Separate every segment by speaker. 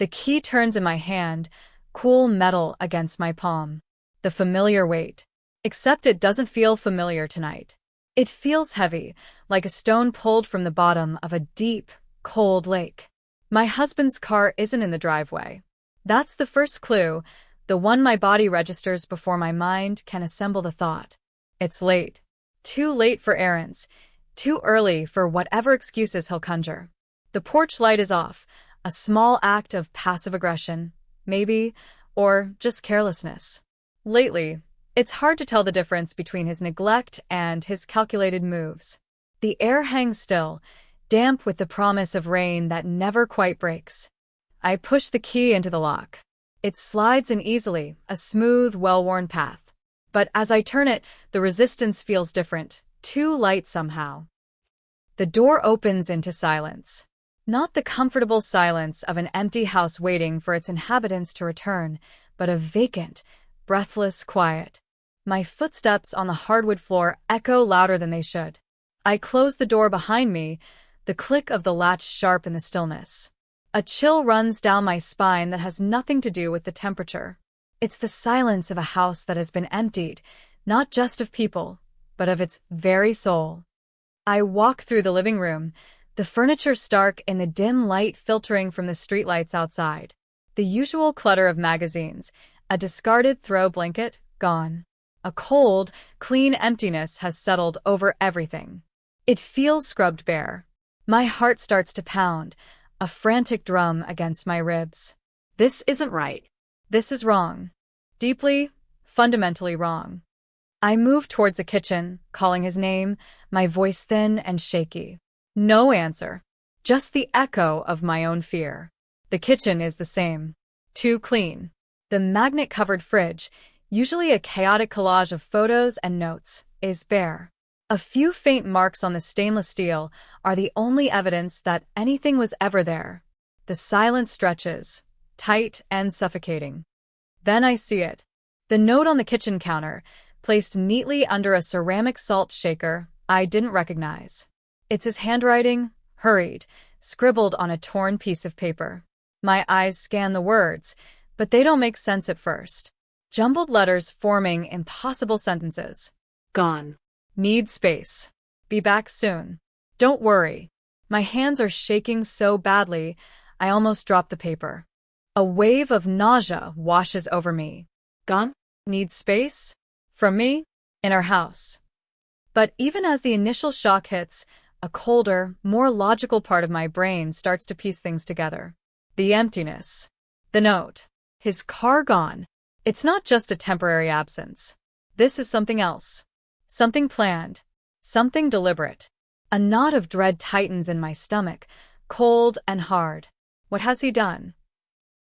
Speaker 1: The key turns in my hand, cool metal against my palm. The familiar weight. Except it doesn't feel familiar tonight. It feels heavy, like a stone pulled from the bottom of a deep, cold lake. My husband's car isn't in the driveway. That's the first clue, the one my body registers before my mind can assemble the thought. It's late. Too late for errands. Too early for whatever excuses he'll conjure. The porch light is off, a small act of passive aggression, maybe, or just carelessness. Lately, it's hard to tell the difference between his neglect and his calculated moves. The air hangs still, damp with the promise of rain that never quite breaks. I push the key into the lock. It slides in easily, a smooth, well-worn path. But as I turn it, the resistance feels different, too light somehow. The door opens into silence. Not the comfortable silence of an empty house waiting for its inhabitants to return, but a vacant, breathless quiet. My footsteps on the hardwood floor echo louder than they should. I close the door behind me, the click of the latch sharp in the stillness. A chill runs down my spine that has nothing to do with the temperature. It's the silence of a house that has been emptied, not just of people, but of its very soul. I walk through the living room, the furniture stark in the dim light filtering from the streetlights outside. The usual clutter of magazines, a discarded throw blanket, gone. A cold, clean emptiness has settled over everything. It feels scrubbed bare. My heart starts to pound, a frantic drum against my ribs. This isn't right. This is wrong. Deeply, fundamentally wrong. I move towards the kitchen, calling his name, my voice thin and shaky. No answer. Just the echo of my own fear. The kitchen is the same. Too clean. The magnet-covered fridge, usually a chaotic collage of photos and notes, is bare. A few faint marks on the stainless steel are the only evidence that anything was ever there. The silence stretches, tight and suffocating. Then I see it. The note on the kitchen counter, placed neatly under a ceramic salt shaker I didn't recognize. It's his handwriting, hurried, scribbled on a torn piece of paper. My eyes scan the words, but they don't make sense at first. Jumbled letters forming impossible sentences. Gone. Need space. Be back soon. Don't worry. My hands are shaking so badly, I almost drop the paper. A wave of nausea washes over me. Gone? Need space? From me? In our house. But even as the initial shock hits, a colder, more logical part of my brain starts to piece things together. The emptiness. The note. His car gone. It's not just a temporary absence. This is something else. Something planned. Something deliberate. A knot of dread tightens in my stomach, cold and hard. What has he done?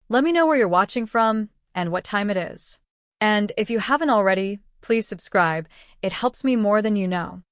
Speaker 1: Let me know where you're watching from and what time it is. And if you haven't already, please subscribe. It helps me more than you know.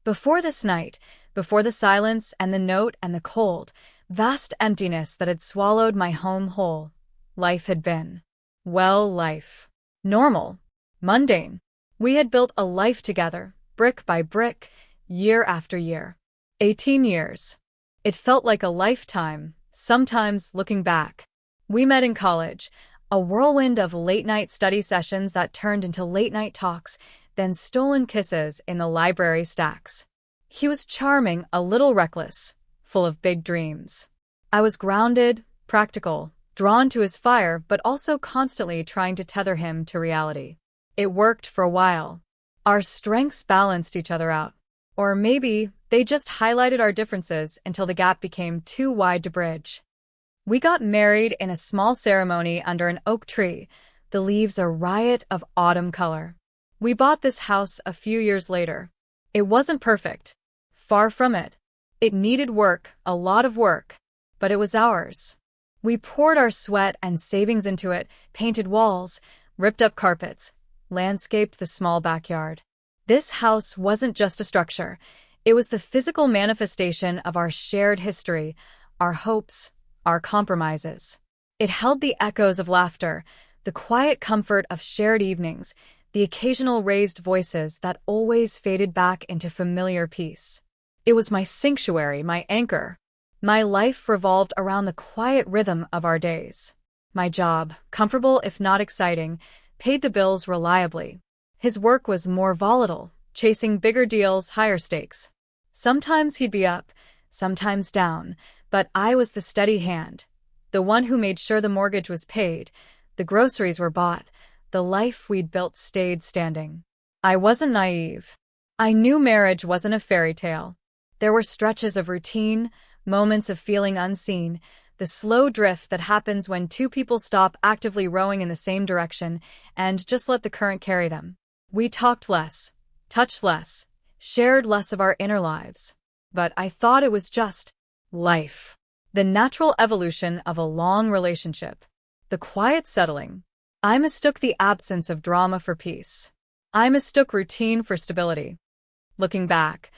Speaker 1: Before this night, before the silence and the note and the cold, vast emptiness that had swallowed my home whole, life had been. Well, life. Normal. Mundane. We had built a life together, brick by brick, year after year. 18 years. It felt like a lifetime, sometimes looking back. We met in college, a whirlwind of late-night study sessions that turned into late-night talks, then stolen kisses in the library stacks. He was charming, a little reckless, full of big dreams. I was grounded, practical, drawn to his fire, but also constantly trying to tether him to reality. It worked for a while. Our strengths balanced each other out. Or maybe they just highlighted our differences until the gap became too wide to bridge. We got married in a small ceremony under an oak tree, the leaves a riot of autumn color. We bought this house a few years later. It wasn't perfect. Far from it. It needed work, a lot of work. But it was ours. We poured our sweat and savings into it, painted walls, ripped up carpets, landscaped the small backyard. This house wasn't just a structure. It was the physical manifestation of our shared history, our hopes, our compromises. It held the echoes of laughter, the quiet comfort of shared evenings, the occasional raised voices that always faded back into familiar peace. It was my sanctuary, my anchor. My life revolved around the quiet rhythm of our days. My job, comfortable if not exciting, paid the bills reliably. His work was more volatile, chasing bigger deals, higher stakes. Sometimes he'd be up, sometimes down, but I was the steady hand, the one who made sure the mortgage was paid, the groceries were bought, the life we'd built stayed standing. I wasn't naive. I knew marriage wasn't a fairy tale. There were stretches of routine, moments of feeling unseen, the slow drift that happens when two people stop actively rowing in the same direction and just let the current carry them. We talked less, touched less, shared less of our inner lives. But I thought it was just life. The natural evolution of a long relationship. The quiet settling. I mistook the absence of drama for peace. I mistook routine for stability. Looking back,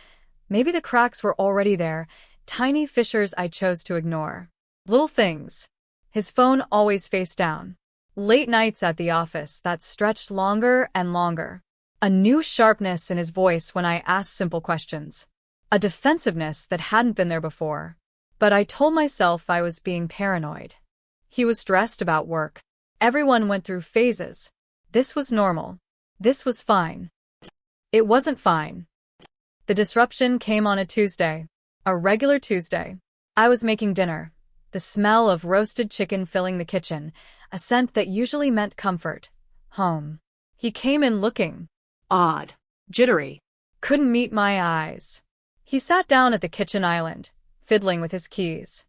Speaker 1: maybe the cracks were already there, tiny fissures I chose to ignore. Little things. His phone always face down. Late nights at the office that stretched longer and longer. A new sharpness in his voice when I asked simple questions. A defensiveness that hadn't been there before. But I told myself I was being paranoid. He was stressed about work. Everyone went through phases. This was normal. This was fine. It wasn't fine. The disruption came on a Tuesday. A regular Tuesday. I was making dinner. The smell of roasted chicken filling the kitchen, a scent that usually meant comfort. Home. He came in looking odd, jittery. Couldn't meet my eyes. He sat down at the kitchen island, fiddling with his keys.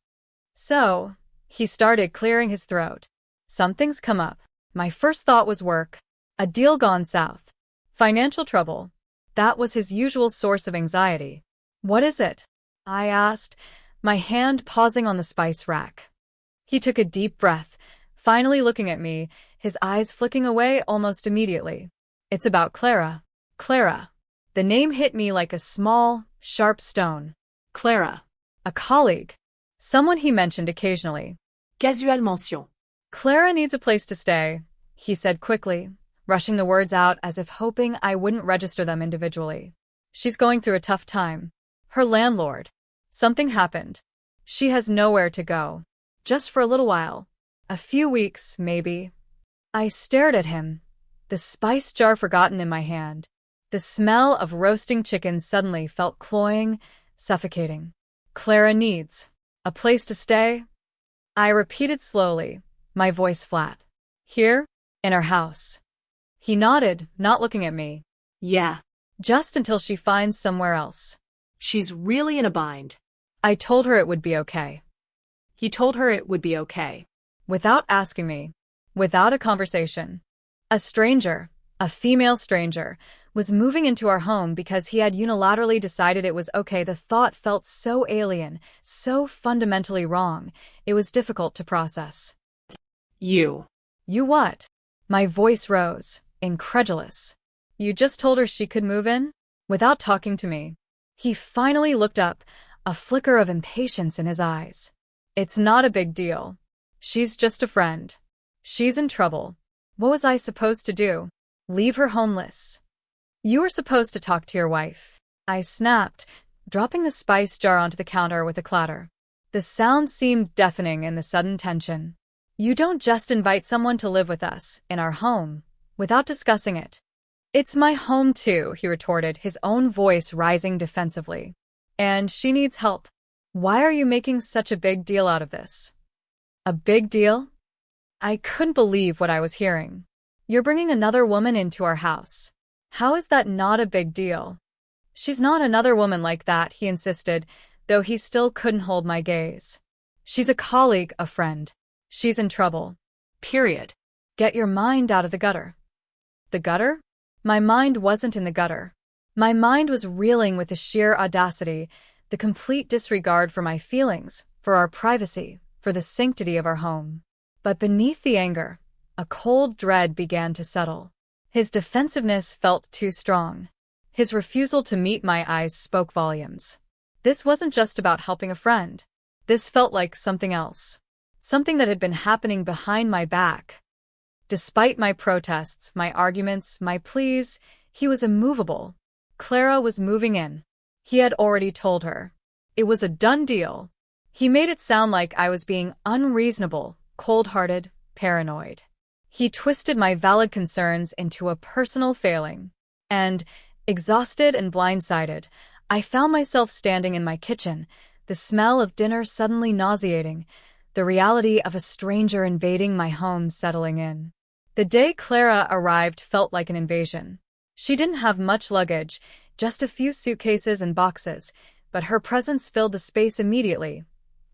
Speaker 1: So, he started clearing his throat. Something's come up. My first thought was work. A deal gone south. Financial trouble. That was his usual source of anxiety. What is it? I asked, my hand pausing on the spice rack. He took a deep breath, finally looking at me, his eyes flicking away almost immediately. It's about Clara. Clara. The name hit me like a small, sharp stone. Clara. A colleague. Someone he mentioned occasionally.
Speaker 2: Casual mention.
Speaker 1: Clara needs a place to stay, he said quickly, rushing the words out as if hoping I wouldn't register them individually. She's going through a tough time. Her landlord. Something happened. She has nowhere to go. Just for a little while. A few weeks, maybe. I stared at him, the spice jar forgotten in my hand. The smell of roasting chicken suddenly felt cloying, suffocating. Clara needs a place to stay? I repeated slowly, my voice flat. Here? In her house. He nodded, not looking at me.
Speaker 2: Yeah.
Speaker 1: Just until she finds somewhere else.
Speaker 2: She's really in a bind.
Speaker 1: I told her it would be okay.
Speaker 2: He told her it would be okay.
Speaker 1: Without asking me. Without a conversation. A stranger, a female stranger, was moving into our home because he had unilaterally decided it was okay. The thought felt so alien, so fundamentally wrong, it was difficult to process.
Speaker 2: You.
Speaker 1: You what? My voice rose, incredulous. You just told her she could move in? Without talking to me. He finally looked up, a flicker of impatience in his eyes. It's not a big deal. She's just a friend. She's in trouble. What was I supposed to do? Leave her homeless? You were supposed to talk to your wife. I snapped, dropping the spice jar onto the counter with a clatter. The sound seemed deafening in the sudden tension. You don't just invite someone to live with us, in our home, without discussing it. It's my home too, he retorted, his own voice rising defensively. And she needs help. Why are you making such a big deal out of this? A big deal? I couldn't believe what I was hearing. You're bringing another woman into our house. How is that not a big deal? She's not another woman like that, he insisted, though he still couldn't hold my gaze. She's a colleague, a friend. She's in trouble.
Speaker 2: Period.
Speaker 1: Get your mind out of the gutter. The gutter? My mind wasn't in the gutter. My mind was reeling with the sheer audacity, the complete disregard for my feelings, for our privacy, for the sanctity of our home. But beneath the anger, a cold dread began to settle. His defensiveness felt too strong. His refusal to meet my eyes spoke volumes. This wasn't just about helping a friend. This felt like something else. Something that had been happening behind my back. Despite my protests, my arguments, my pleas, he was immovable. Clara was moving in. He had already told her. It was a done deal. He made it sound like I was being unreasonable, cold-hearted, paranoid. He twisted my valid concerns into a personal failing. And, exhausted and blindsided, I found myself standing in my kitchen, the smell of dinner suddenly nauseating, the reality of a stranger invading my home settling in. The day Clara arrived felt like an invasion. She didn't have much luggage, just a few suitcases and boxes, but her presence filled the space immediately,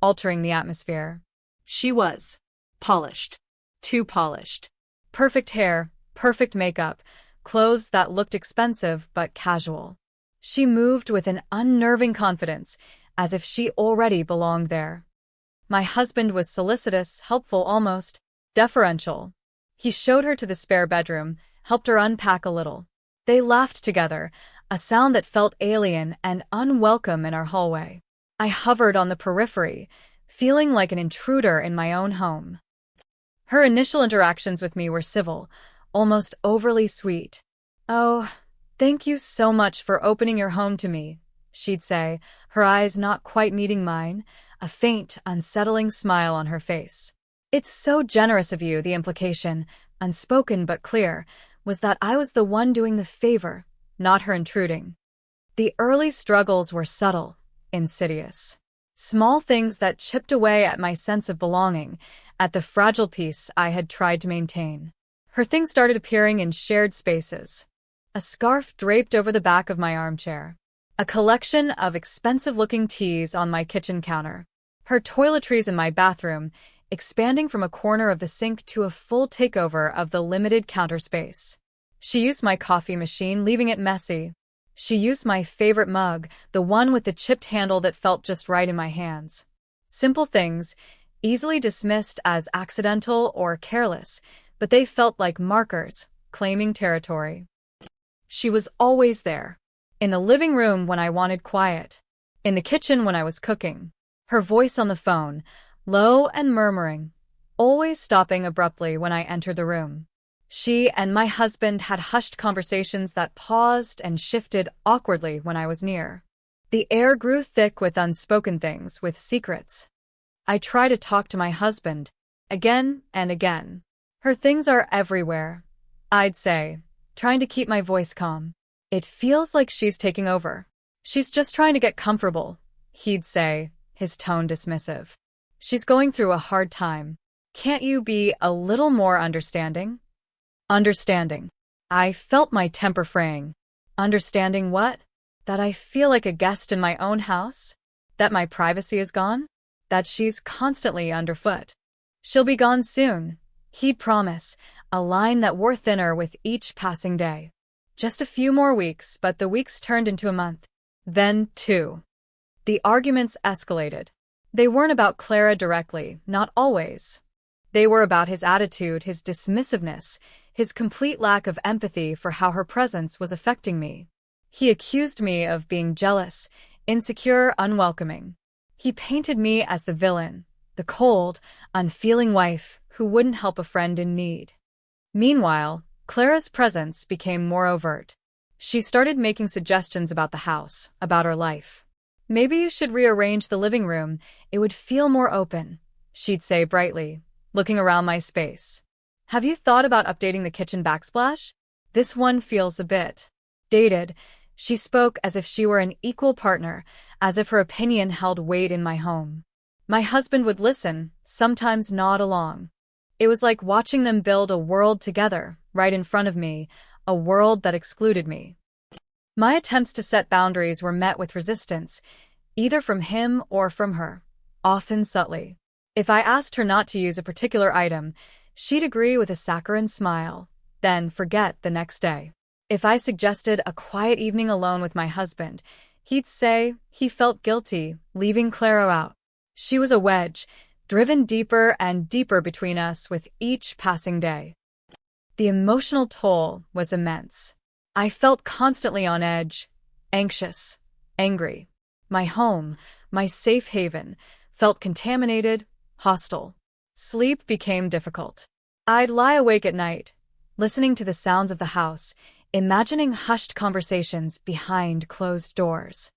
Speaker 1: altering the atmosphere.
Speaker 2: She was polished. Too polished.
Speaker 1: Perfect hair, perfect makeup, clothes that looked expensive but casual. She moved with an unnerving confidence, as if she already belonged there. My husband was solicitous, helpful, almost deferential. He showed her to the spare bedroom, helped her unpack a little. They laughed together, a sound that felt alien and unwelcome in our hallway. I hovered on the periphery, feeling like an intruder in my own home. Her initial interactions with me were civil, almost overly sweet. "Oh, thank you so much for opening your home to me," she'd say, her eyes not quite meeting mine, a faint, unsettling smile on her face. "It's so generous of you." The implication, unspoken but clear, was that I was the one doing the favor, not her intruding. The early struggles were subtle, insidious. Small things that chipped away at my sense of belonging, at the fragile peace I had tried to maintain. Her things started appearing in shared spaces. A scarf draped over the back of my armchair. A collection of expensive-looking teas on my kitchen counter. Her toiletries in my bathroom, expanding from a corner of the sink to a full takeover of the limited counter space. She used my coffee machine, leaving it messy. She used my favorite mug, the one with the chipped handle that felt just right in my hands. Simple things, easily dismissed as accidental or careless, but they felt like markers, claiming territory. She was always there. In the living room when I wanted quiet. In the kitchen when I was cooking. Her voice on the phone, low and murmuring, always stopping abruptly when I entered the room. She and my husband had hushed conversations that paused and shifted awkwardly when I was near. The air grew thick with unspoken things, with secrets. I try to talk to my husband, again and again. "Her things are everywhere," I'd say, trying to keep my voice calm. "It feels like she's taking over. She's just trying to get comfortable," he'd say, his tone dismissive. "She's going through a hard time. Can't you be a little more understanding?" Understanding. I felt my temper fraying. Understanding what? That I feel like a guest in my own house? That my privacy is gone? That she's constantly underfoot? "She'll be gone soon," he'd promise, a line that wore thinner with each passing day. Just a few more weeks, but the weeks turned into a month. Then 2. The arguments escalated. They weren't about Clara directly, not always. They were about his attitude, his dismissiveness, his complete lack of empathy for how her presence was affecting me. He accused me of being jealous, insecure, unwelcoming. He painted me as the villain, the cold, unfeeling wife who wouldn't help a friend in need. Meanwhile, Clara's presence became more overt. She started making suggestions about the house, about her life. "Maybe you should rearrange the living room. It would feel more open," she'd say brightly, looking around my space. "Have you thought about updating the kitchen backsplash? This one feels a bit dated." She spoke as if she were an equal partner, as if her opinion held weight in my home. My husband would listen, sometimes nod along. It was like watching them build a world together, right in front of me, a world that excluded me. My attempts to set boundaries were met with resistance, either from him or from her, often subtly. If I asked her not to use a particular item, she'd agree with a saccharine smile, then forget the next day. If I suggested a quiet evening alone with my husband, he'd say he felt guilty, leaving Clara out. She was a wedge, driven deeper and deeper between us with each passing day. The emotional toll was immense. I felt constantly on edge, anxious, angry. My home, my safe haven, felt contaminated, hostile. Sleep became difficult. I'd lie awake at night, listening to the sounds of the house, imagining hushed conversations behind closed doors.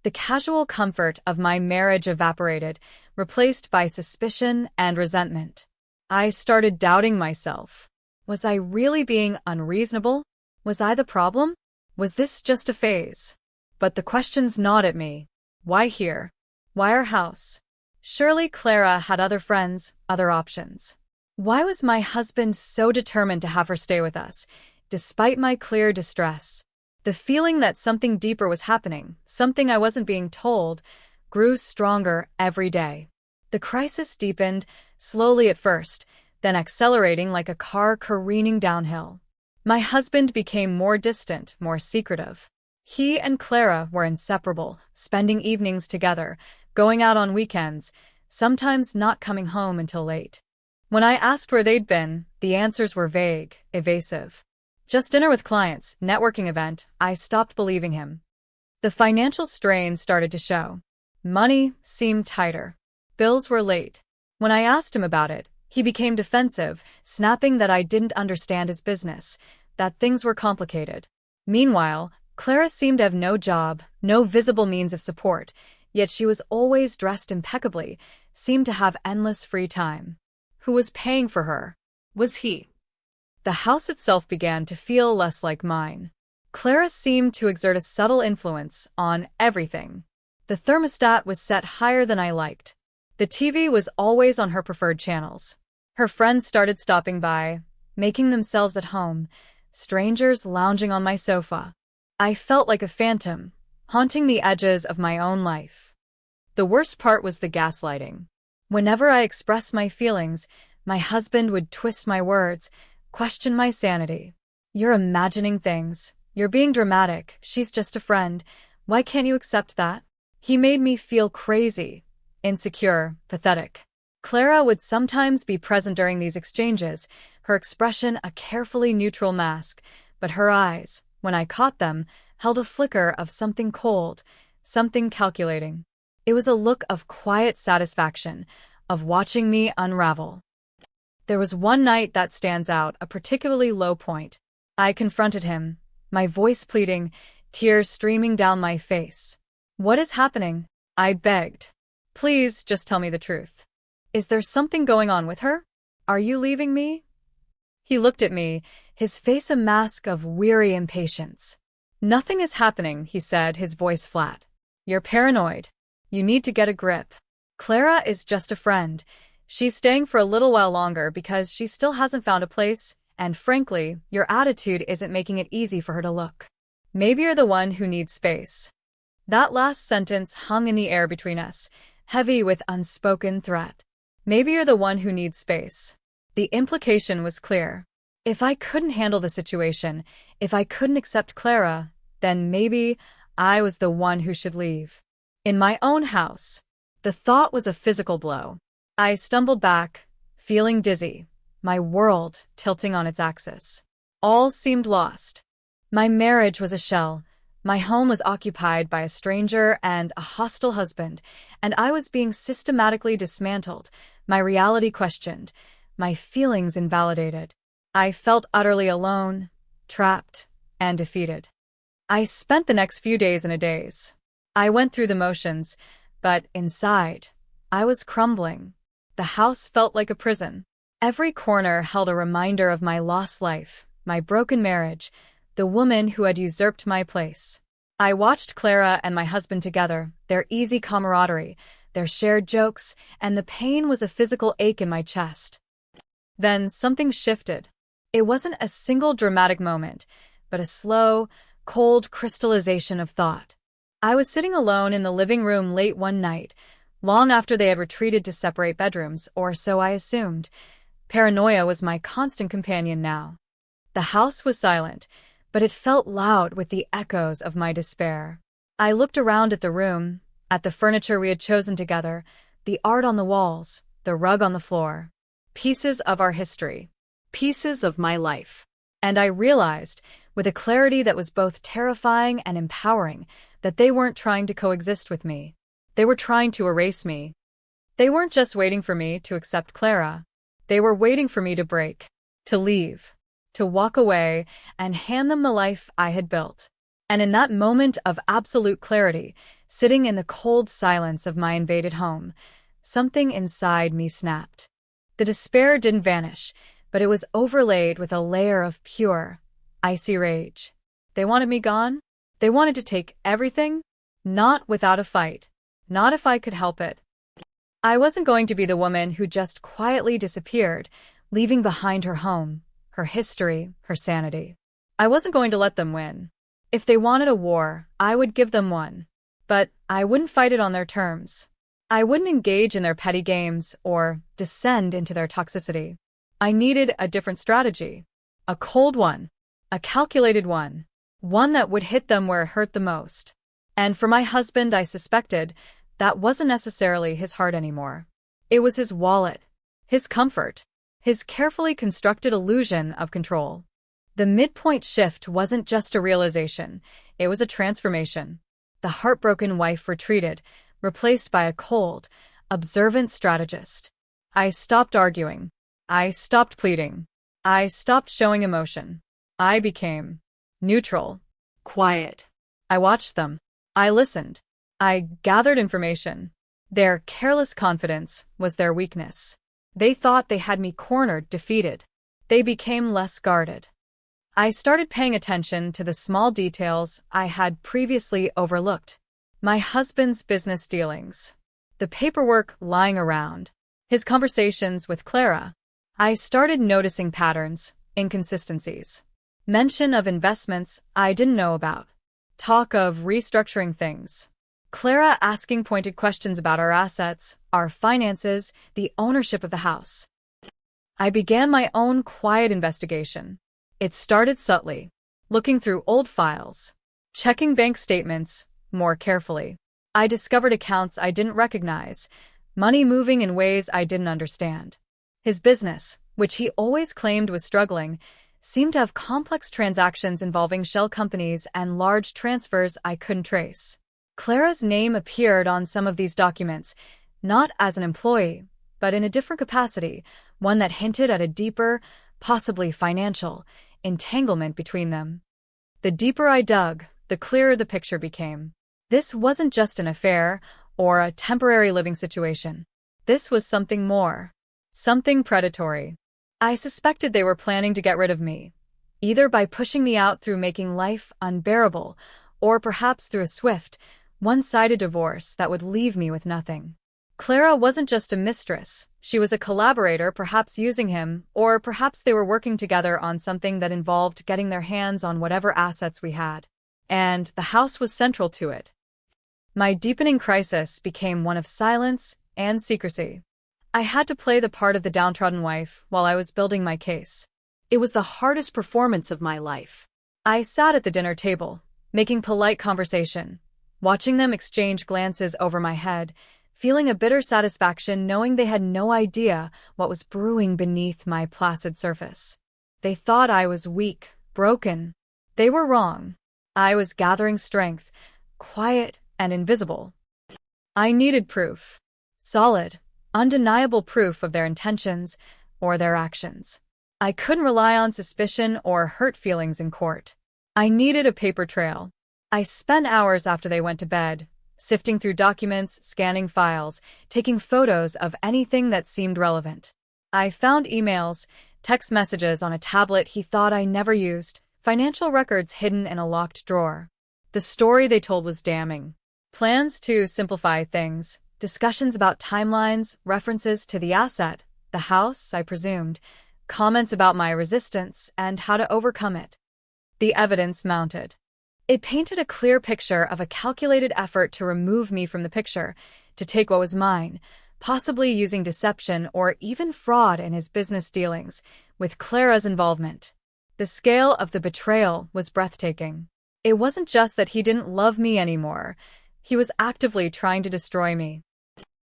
Speaker 1: The casual comfort of my marriage evaporated, replaced by suspicion and resentment. I started doubting myself. Was I really being unreasonable? Was I the problem? Was this just a phase? But the questions gnawed at me. Why here? Why our house? Surely Clara had other friends, other options. Why was my husband so determined to have her stay with us, despite my clear distress? The feeling that something deeper was happening, something I wasn't being told, grew stronger every day. The crisis deepened, slowly at first, then accelerating like a car careening downhill. My husband became more distant, more secretive. He and Clara were inseparable, spending evenings together, going out on weekends, sometimes not coming home until late. When I asked where they'd been, the answers were vague, evasive. Just dinner with clients, networking event. I stopped believing him. The financial strain started to show. Money seemed tighter. Bills were late. When I asked him about it, he became defensive, snapping that I didn't understand his business, that things were complicated. Meanwhile, Clara seemed to have no job, no visible means of support, yet she was always dressed impeccably, seemed to have endless free time. Who was paying for her?
Speaker 2: Was he?
Speaker 1: The house itself began to feel less like mine. Clara seemed to exert a subtle influence on everything. The thermostat was set higher than I liked. The TV was always on her preferred channels. Her friends started stopping by, making themselves at home, strangers lounging on my sofa. I felt like a phantom, haunting the edges of my own life. The worst part was the gaslighting. Whenever I expressed my feelings, my husband would twist my words, question my sanity. You're imagining things. You're being dramatic. She's just a friend. Why can't you accept that? He made me feel crazy, insecure, pathetic. Clara would sometimes be present during these exchanges, her expression a carefully neutral mask, but her eyes, when I caught them, held a flicker of something cold, something calculating. It was a look of quiet satisfaction, of watching me unravel. There was one night that stands out, a particularly low point. I confronted him, my voice pleading, tears streaming down my face. What is happening? I begged. Please just tell me the truth. Is there something going on with her? Are you leaving me? He looked at me, his face a mask of weary impatience. Nothing is happening, he said, his voice flat. You're paranoid. You need to get a grip. Clara is just a friend. She's staying for a little while longer because she still hasn't found a place, and frankly, your attitude isn't making it easy for her to look. Maybe you're the one who needs space. That last sentence hung in the air between us, heavy with unspoken threat. Maybe you're the one who needs space. The implication was clear. If I couldn't handle the situation, if I couldn't accept Clara, then maybe I was the one who should leave. In my own house. The thought was a physical blow. I stumbled back, feeling dizzy, my world tilting on its axis. All seemed lost. My marriage was a shell. My home was occupied by a stranger and a hostile husband, and I was being systematically dismantled, my reality questioned, my feelings invalidated. I felt utterly alone, trapped, and defeated. I spent the next few days in a daze. I went through the motions, but inside, I was crumbling. The house felt like a prison. Every corner held a reminder of my lost life, my broken marriage, the woman who had usurped my place. I watched Clara and my husband together, their easy camaraderie, their shared jokes, and the pain was a physical ache in my chest. Then something shifted. It wasn't a single dramatic moment, but a slow, cold crystallization of thought. I was sitting alone in the living room late one night, long after they had retreated to separate bedrooms, or so I assumed. Paranoia was my constant companion now. The house was silent, but it felt loud with the echoes of my despair. I looked around at the room, at the furniture we had chosen together, the art on the walls, the rug on the floor. Pieces of our history. Pieces of my life. And I realized, with a clarity that was both terrifying and empowering, that they weren't trying to coexist with me. They were trying to erase me. They weren't just waiting for me to accept Clara. They were waiting for me to break, to leave, to walk away and hand them the life I had built. And in that moment of absolute clarity, sitting in the cold silence of my invaded home, something inside me snapped. The despair didn't vanish, but it was overlaid with a layer of pure, icy rage. They wanted me gone? They wanted to take everything? Not without a fight. Not if I could help it. I wasn't going to be the woman who just quietly disappeared, leaving behind her home, her history, her sanity. I wasn't going to let them win. If they wanted a war, I would give them one. But I wouldn't fight it on their terms. I wouldn't engage in their petty games or descend into their toxicity. I needed a different strategy. A cold one. A calculated one. One that would hit them where it hurt the most. And for my husband, I suspected that wasn't necessarily his heart anymore. It was his wallet, his comfort, his carefully constructed illusion of control. The midpoint shift wasn't just a realization, it was a transformation. The heartbroken wife retreated, replaced by a cold, observant strategist. I stopped arguing. I stopped pleading. I stopped showing emotion. I became neutral.
Speaker 2: Quiet.
Speaker 1: I watched them. I listened. I gathered information. Their careless confidence was their weakness. They thought they had me cornered, defeated. They became less guarded. I started paying attention to the small details I had previously overlooked. My husband's business dealings. The paperwork lying around. His conversations with Clara. I started noticing patterns, inconsistencies. Mention of investments I didn't know about. Talk of restructuring things. Clara asking pointed questions about our assets, our finances, the ownership of the house. I began my own quiet investigation. It started subtly, looking through old files, checking bank statements more carefully. I discovered accounts I didn't recognize, money moving in ways I didn't understand. His business, which he always claimed was struggling, seemed to have complex transactions involving shell companies and large transfers I couldn't trace. Clara's name appeared on some of these documents, not as an employee, but in a different capacity, one that hinted at a deeper, possibly financial, entanglement between them. The deeper I dug, the clearer the picture became. This wasn't just an affair or a temporary living situation. This was something more. Something predatory. I suspected they were planning to get rid of me, either by pushing me out through making life unbearable, or perhaps through a swift, one-sided divorce that would leave me with nothing. Clara wasn't just a mistress, she was a collaborator, perhaps using him, or perhaps they were working together on something that involved getting their hands on whatever assets we had. And the house was central to it. My deepening crisis became one of silence and secrecy. I had to play the part of the downtrodden wife while I was building my case.
Speaker 2: It was the hardest performance of my life.
Speaker 1: I sat at the dinner table, making polite conversation, watching them exchange glances over my head, feeling a bitter satisfaction knowing they had no idea what was brewing beneath my placid surface. They thought I was weak, broken. They were wrong. I was gathering strength, quiet and invisible. I needed proof. Solid, undeniable proof of their intentions or their actions. I couldn't rely on suspicion or hurt feelings in court. I needed a paper trail. I spent hours after they went to bed, sifting through documents, scanning files, taking photos of anything that seemed relevant. I found emails, text messages on a tablet he thought I never used, financial records hidden in a locked drawer. The story they told was damning. Plans to simplify things, discussions about timelines, references to the asset, the house, I presumed, comments about my resistance and how to overcome it. The evidence mounted. It painted a clear picture of a calculated effort to remove me from the picture, to take what was mine, possibly using deception or even fraud in his business dealings, with Clara's involvement. The scale of the betrayal was breathtaking. It wasn't just that he didn't love me anymore. He was actively trying to destroy me.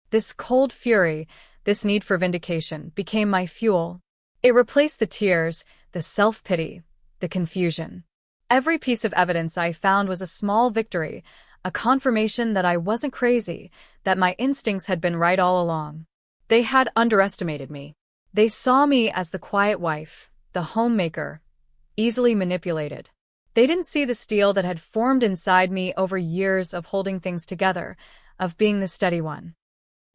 Speaker 1: This cold fury, this need for vindication, became my fuel. It replaced the tears, the self-pity, the confusion. Every piece of evidence I found was a small victory, a confirmation that I wasn't crazy, that my instincts had been right all along. They had underestimated me. They saw me as the quiet wife, the homemaker, easily manipulated. They didn't see the steel that had formed inside me over years of holding things together, of being the steady one.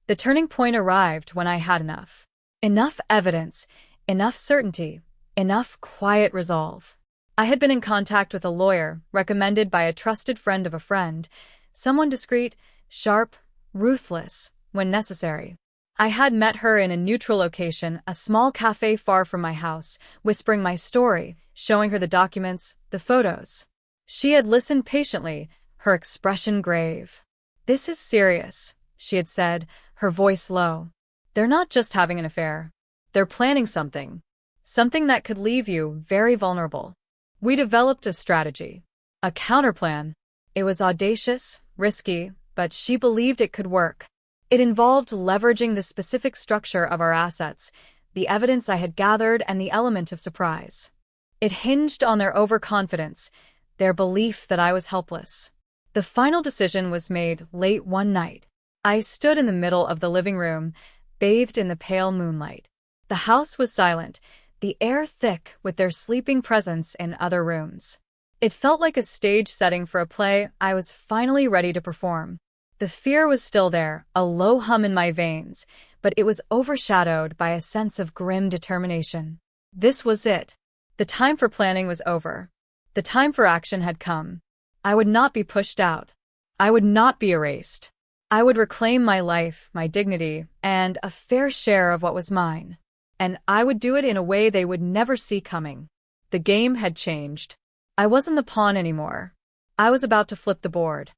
Speaker 1: The turning point arrived when I had enough. Enough evidence, enough certainty, enough quiet resolve. I had been in contact with a lawyer, recommended by a trusted friend of a friend, someone discreet, sharp, ruthless, when necessary. I had met her in a neutral location, a small cafe far from my house, whispering my story, showing her the documents, the photos. She had listened patiently, her expression grave. "This is serious," she had said, her voice low. "They're not just having an affair. They're planning something. Something that could leave you very vulnerable." We developed a strategy. A counterplan. It was audacious, risky, but she believed it could work. It involved leveraging the specific structure of our assets, the evidence I had gathered, and the element of surprise. It hinged on their overconfidence, their belief that I was helpless. The final decision was made late one night. I stood in the middle of the living room, bathed in the pale moonlight. The house was silent, the air thick with their sleeping presence in other rooms. It felt like a stage setting for a play I was finally ready to perform. The fear was still there, a low hum in my veins, but it was overshadowed by a sense of grim determination. This was it. The time for planning was over. The time for action had come. I would not be pushed out. I would not be erased. I would reclaim my life, my dignity, and a fair share of what was mine. And I would do it in a way they would never see coming. The game had changed. I wasn't the pawn anymore. I was about to flip the board.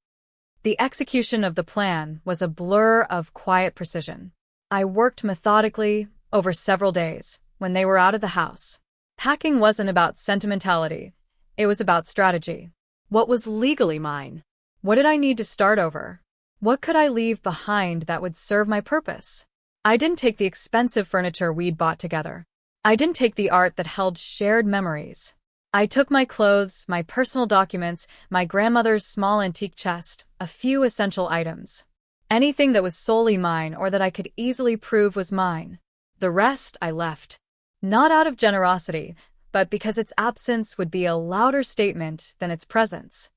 Speaker 1: The execution of the plan was a blur of quiet precision. I worked methodically over several days when they were out of the house. Packing wasn't about sentimentality. It was about strategy. What was legally mine? What did I need to start over? What could I leave behind that would serve my purpose? I didn't take the expensive furniture we'd bought together. I didn't take the art that held shared memories. I took my clothes, my personal documents, my grandmother's small antique chest, a few essential items. Anything that was solely mine or that I could easily prove was mine. The rest I left. Not out of generosity, but because its absence would be a louder statement than its presence.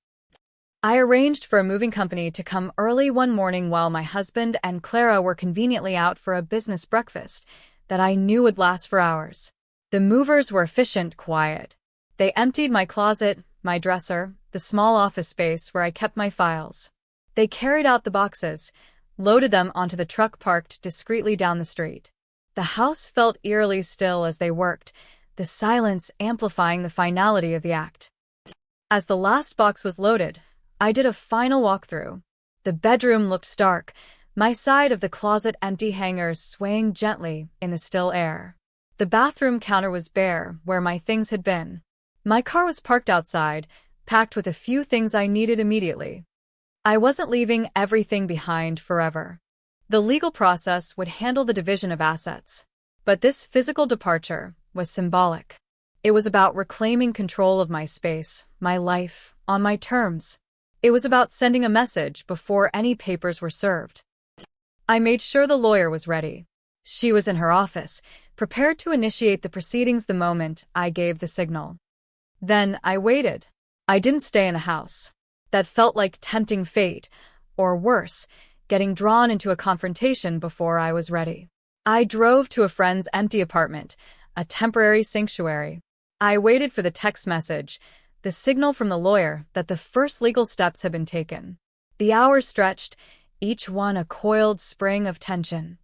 Speaker 1: I arranged for a moving company to come early one morning while my husband and Clara were conveniently out for a business breakfast that I knew would last for hours. The movers were efficient, quiet. They emptied my closet, my dresser, the small office space where I kept my files. They carried out the boxes, loaded them onto the truck parked discreetly down the street. The house felt eerily still as they worked, the silence amplifying the finality of the act. As the last box was loaded, I did a final walkthrough. The bedroom looked stark, my side of the closet empty, hangers swaying gently in the still air. The bathroom counter was bare, where my things had been. My car was parked outside, packed with a few things I needed immediately. I wasn't leaving everything behind forever. The legal process would handle the division of assets. But this physical departure was symbolic. It was about reclaiming control of my space, my life, on my terms. It was about sending a message before any papers were served. I made sure the lawyer was ready. She was in her office, prepared to initiate the proceedings the moment I gave the signal. Then I waited. I didn't stay in the house. That felt like tempting fate, or worse, getting drawn into a confrontation before I was ready. I drove to a friend's empty apartment, a temporary sanctuary. I waited for the text message, the signal from the lawyer that the first legal steps had been taken. The hours stretched, each one a coiled spring of tension.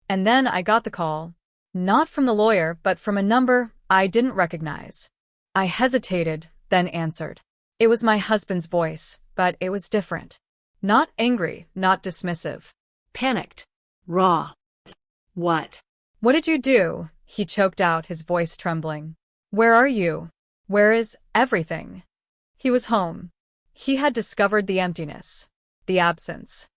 Speaker 1: And then I got the call. Not from the lawyer, but from a number I didn't recognize. I hesitated, then answered. It was my husband's voice, but it was different. Not angry, not dismissive.
Speaker 2: Panicked. Raw. What?
Speaker 1: What did you do? He choked out, his voice trembling. Where are you? Where is everything? He was home. He had discovered the emptiness, the absence.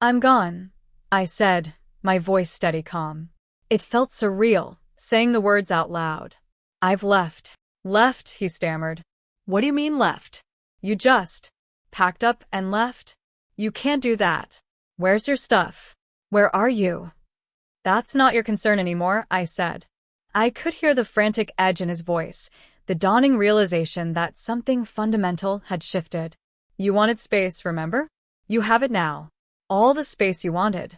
Speaker 1: I'm gone, I said, my voice steady, calm. It felt surreal, saying the words out loud. I've left. Left, he stammered.
Speaker 2: What do you mean left?
Speaker 1: You just packed up and left? You can't do that. Where's your stuff? Where are you? That's not your concern anymore, I said. I could hear the frantic edge in his voice, the dawning realization that something fundamental had shifted. You wanted space, remember? You have it now. All the space you wanted.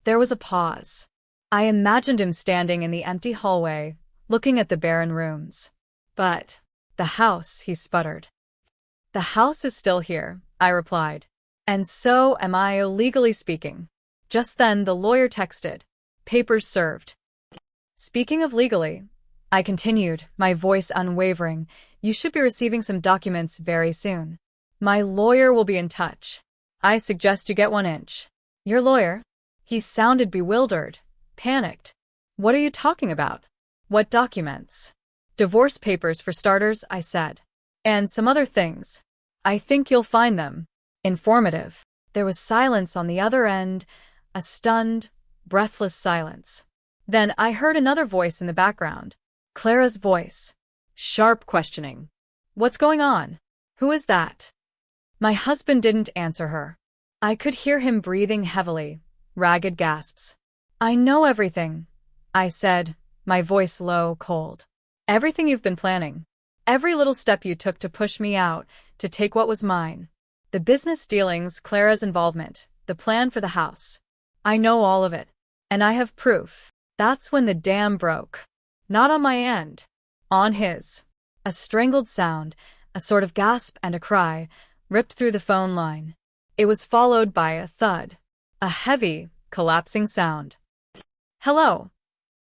Speaker 1: There was a pause. I imagined him standing in the empty hallway, looking at the barren rooms. But the house, he sputtered. The house is still here, I replied. And so am I, legally speaking. Just then the lawyer texted. Papers served. Speaking of legally, I continued, my voice unwavering, you should be receiving some documents very soon. My lawyer will be in touch. I suggest you get 1 inch. Your lawyer? He sounded bewildered, panicked. What are you talking about? What documents? Divorce papers for starters, I said. And some other things. I think you'll find them informative. There was silence on the other end, a stunned, breathless silence. Then I heard another voice in the background. Clara's voice. Sharp questioning. What's going on? Who is that? My husband didn't answer her. I could hear him breathing heavily, ragged gasps. I know everything, I said, my voice low, cold. Everything you've been planning. Every little step you took to push me out, to take what was mine. The business dealings, Clara's involvement, the plan for the house. I know all of it. And I have proof. That's when the dam broke. Not on my end. On his. A strangled sound, a sort of gasp and a cry, ripped through the phone line. It was followed by a thud. A heavy, collapsing sound. Hello.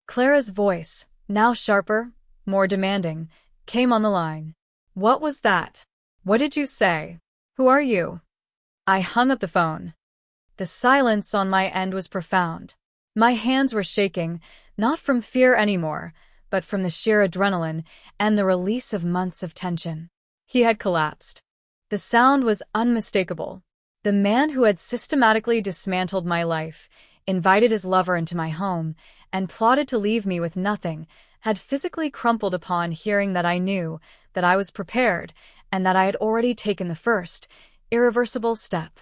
Speaker 1: Clara's voice, now sharper, more demanding, came on the line. What was that? What did you say? Who are you? I hung up the phone. The silence on my end was profound. My hands were shaking, not from fear anymore, but from the sheer adrenaline and the release of months of tension. He had collapsed. The sound was unmistakable. The man who had systematically dismantled my life, invited his lover into my home, and plotted to leave me with nothing, had physically crumpled upon hearing that I knew, that I was prepared, and that I had already taken the first, irreversible step.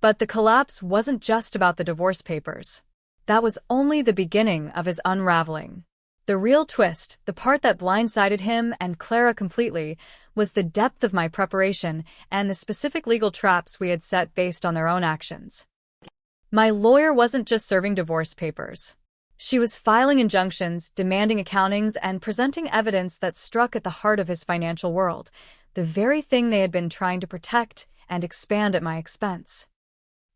Speaker 1: But the collapse wasn't just about the divorce papers. That was only the beginning of his unraveling. The real twist, the part that blindsided him and Clara completely, was the depth of my preparation and the specific legal traps we had set based on their own actions. My lawyer wasn't just serving divorce papers. She was filing injunctions, demanding accountings, and presenting evidence that struck at the heart of his financial world, the very thing they had been trying to protect and expand at my expense.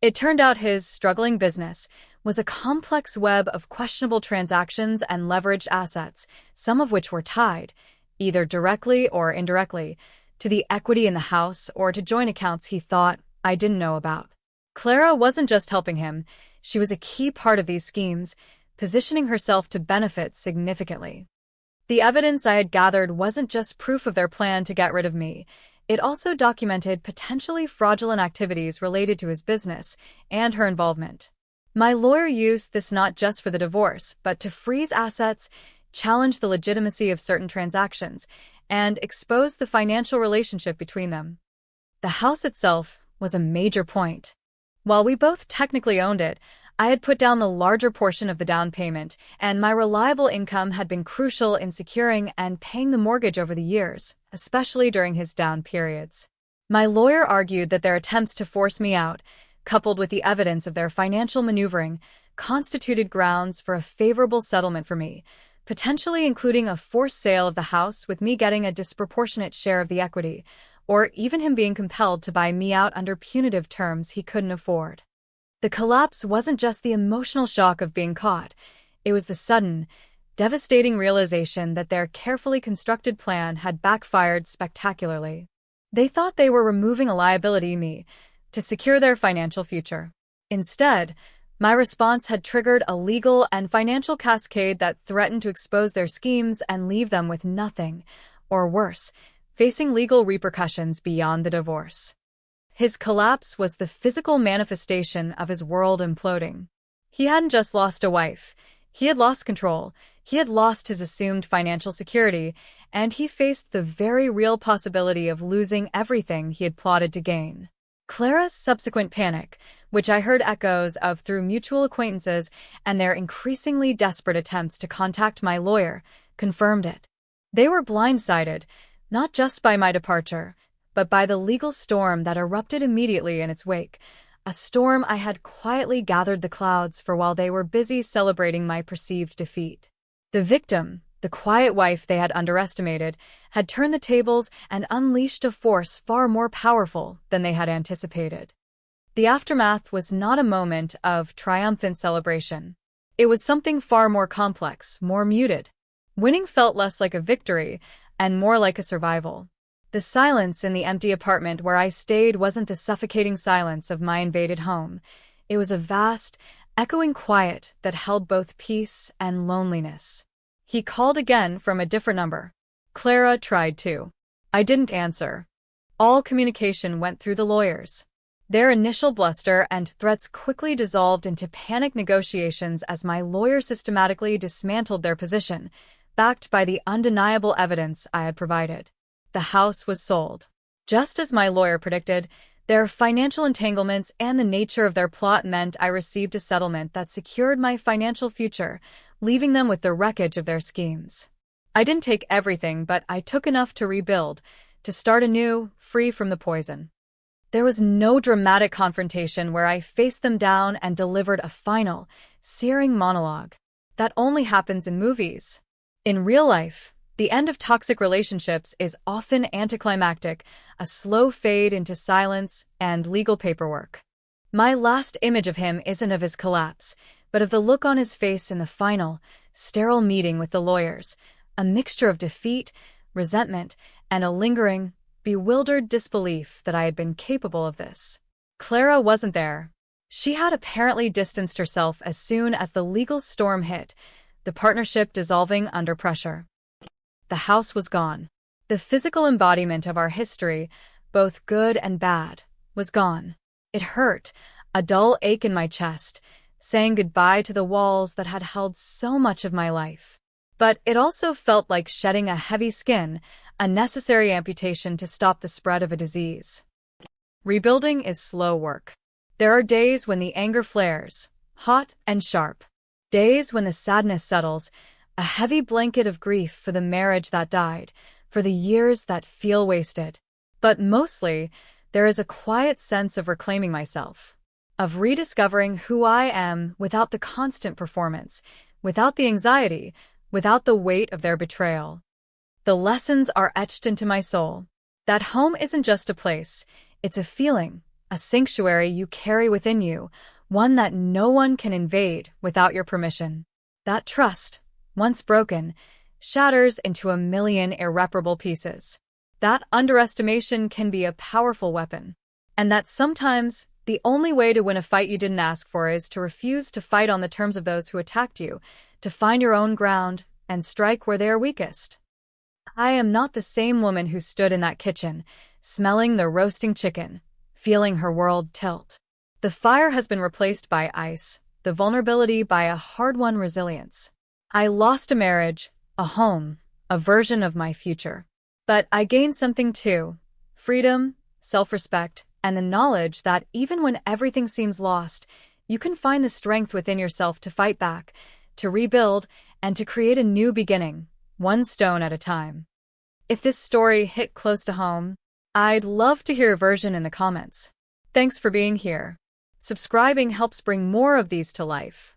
Speaker 1: It turned out his struggling business was a complex web of questionable transactions and leveraged assets, some of which were tied, either directly or indirectly, to the equity in the house or to joint accounts he thought I didn't know about. Clara wasn't just helping him, she was a key part of these schemes, positioning herself to benefit significantly. The evidence I had gathered wasn't just proof of their plan to get rid of me. It also documented potentially fraudulent activities related to his business and her involvement. My lawyer used this not just for the divorce, but to freeze assets, challenge the legitimacy of certain transactions, and expose the financial relationship between them. The house itself was a major point. While we both technically owned it, I had put down the larger portion of the down payment, and my reliable income had been crucial in securing and paying the mortgage over the years, especially during his down periods. My lawyer argued that their attempts to force me out, coupled with the evidence of their financial maneuvering, constituted grounds for a favorable settlement for me, potentially including a forced sale of the house with me getting a disproportionate share of the equity, or even him being compelled to buy me out under punitive terms he couldn't afford. The collapse wasn't just the emotional shock of being caught, it was the sudden, devastating realization that their carefully constructed plan had backfired spectacularly. They thought they were removing a liability me to secure their financial future. Instead, my response had triggered a legal and financial cascade that threatened to expose their schemes and leave them with nothing, or worse, facing legal repercussions beyond the divorce. His collapse was the physical manifestation of his world imploding. He hadn't just lost a wife. He had lost control. He had lost his assumed financial security, and he faced the very real possibility of losing everything he had plotted to gain. Clara's subsequent panic, which I heard echoes of through mutual acquaintances and their increasingly desperate attempts to contact my lawyer, confirmed it. They were blindsided, not just by my departure, but by the legal storm that erupted immediately in its wake, a storm I had quietly gathered the clouds for while they were busy celebrating my perceived defeat. The victim, the quiet wife they had underestimated, had turned the tables and unleashed a force far more powerful than they had anticipated. The aftermath was not a moment of triumphant celebration. It was something far more complex, more muted. Winning felt less like a victory and more like a survival. The silence in the empty apartment where I stayed wasn't the suffocating silence of my invaded home. It was a vast, echoing quiet that held both peace and loneliness. He called again from a different number. Clara tried too. I didn't answer. All communication went through the lawyers. Their initial bluster and threats quickly dissolved into panic negotiations as my lawyer systematically dismantled their position, backed by the undeniable evidence I had provided. The house was sold. Just as my lawyer predicted, their financial entanglements and the nature of their plot meant I received a settlement that secured my financial future, leaving them with the wreckage of their schemes. I didn't take everything, but I took enough to rebuild, to start anew, free from the poison. There was no dramatic confrontation where I faced them down and delivered a final, searing monologue. That only happens in movies. In real life, the end of toxic relationships is often anticlimactic, a slow fade into silence and legal paperwork. My last image of him isn't of his collapse, but of the look on his face in the final, sterile meeting with the lawyers, a mixture of defeat, resentment, and a lingering, bewildered disbelief that I had been capable of this. Clara wasn't there. She had apparently distanced herself as soon as the legal storm hit, the partnership dissolving under pressure. The house was gone. The physical embodiment of our history, both good and bad, was gone. It hurt, a dull ache in my chest, saying goodbye to the walls that had held so much of my life. But it also felt like shedding a heavy skin, a necessary amputation to stop the spread of a disease. Rebuilding is slow work. There are days when the anger flares, hot and sharp. Days when the sadness settles, a heavy blanket of grief for the marriage that died, for the years that feel wasted. But mostly, there is a quiet sense of reclaiming myself, of rediscovering who I am without the constant performance, without the anxiety, without the weight of their betrayal. The lessons are etched into my soul. That home isn't just a place, it's a feeling, a sanctuary you carry within you, one that no one can invade without your permission. That trust, once broken, shatters into a million irreparable pieces. That underestimation can be a powerful weapon. And that sometimes the only way to win a fight you didn't ask for is to refuse to fight on the terms of those who attacked you, to find your own ground and strike where they are weakest. I am not the same woman who stood in that kitchen, smelling the roasting chicken, feeling her world tilt. The fire has been replaced by ice, the vulnerability by a hard-won resilience. I lost a marriage, a home, a version of my future. But I gained something too: freedom, self-respect, and the knowledge that even when everything seems lost, you can find the strength within yourself to fight back, to rebuild, and to create a new beginning, one stone at a time. If this story hit close to home, I'd love to hear your version in the comments. Thanks for being here. Subscribing helps bring more of these to life.